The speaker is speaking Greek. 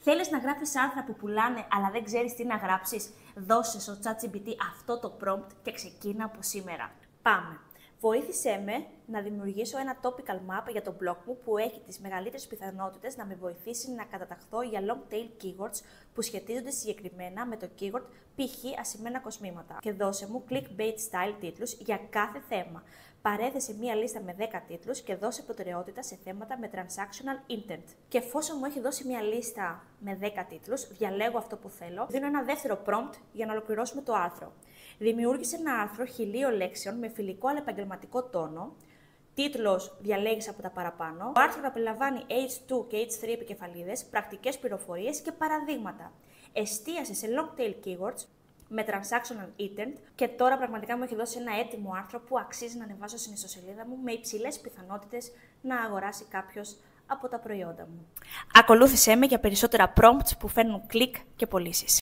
Θέλεις να γράφεις άρθρα που πουλάνε, αλλά δεν ξέρεις τι να γράψεις? Δώσε στο ChatGPT αυτό το prompt και ξεκίνα από σήμερα. Πάμε. Βοήθησέ με να δημιουργήσω ένα topical map για το blog μου που έχει τις μεγαλύτερες πιθανότητες να με βοηθήσει να καταταχθώ για long tail keywords που σχετίζονται συγκεκριμένα με το keyword π.χ. ασημένα κοσμήματα. Και δώσε μου clickbait style τίτλους για κάθε θέμα. Παρέθεσε μία λίστα με 10 τίτλους και δώσε προτεραιότητα σε θέματα με transactional intent. Και εφόσον μου έχει δώσει μία λίστα με 10 τίτλους, διαλέγω αυτό που θέλω, δίνω ένα δεύτερο prompt για να ολοκληρώσουμε το άρθρο. Δημιούργησε ένα άρθρο 1000 λέξεων με φιλικό αλλά επαγγελματικό τόνο. Τίτλος διαλέγεις από τα παραπάνω. Το άρθρο να περιλαμβάνει H2 και H3 επικεφαλίδες, πρακτικές πληροφορίες και παραδείγματα. Εστίασε σε long tail keywords με transactional intent και τώρα πραγματικά μου έχει δώσει ένα έτοιμο άρθρο που αξίζει να ανεβάσω στην ιστοσελίδα μου με υψηλές πιθανότητες να αγοράσει κάποιος από τα προϊόντα μου. Ακολούθησέ με για περισσότερα prompts που φέρνουν κλικ και πωλήσεις.